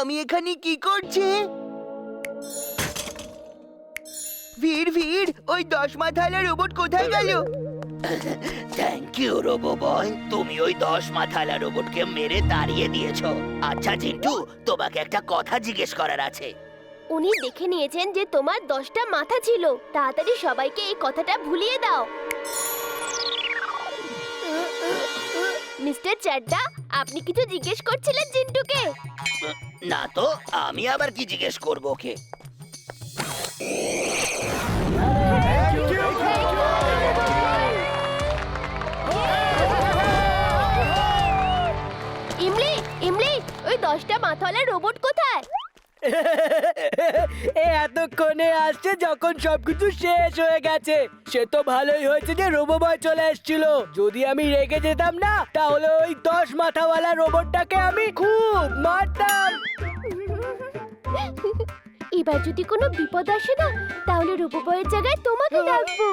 আমি এখানে কি করছি? ভিড় ভিড়, ওই 10 মাথাওয়ালা রোবট কোথায় গেল? থ্যাংক ইউ রোবো বয়, তুমি ওই 10 মাথাওয়ালা রোবটকে মেরে তাড়িয়ে দিয়েছো। আচ্ছা চিন্টু, তোমাকে একটা কথা জিজ্ঞেস করার আছে। উনি দেখে নিয়েছেন যে তোমার 10টা মাথা ছিল। তাড়াতাড়ি সবাইকে এই কথাটা ভুলিয়ে দাও। মিস্টার চাড্ডা, আপনি কিছু জিজ্ঞেস করছিলেন চিন্টুকে? না তো, আমি আবার কি জিজ্ঞেস করবো ওকে? ইমলি, ইমলি, ওই 10টা মাথাওয়ালা রোবট কোথায়? এতক্ষণে আসছে যখন সবকিছু শেষ হয়ে গেছে। সে তো ভালোই হয়েছে যে রোবো বয় চলে এসেছিল। যদি আমি রেগে যেতাম না, তাহলে ওই 10 মাথাওয়ালা রোবটটাকে আমি খুব মারতাম। এবার যদি কোনো বিপদ আসে না, তাহলে রূপবয়ের জায়গায় তোমাকে ডাকবো।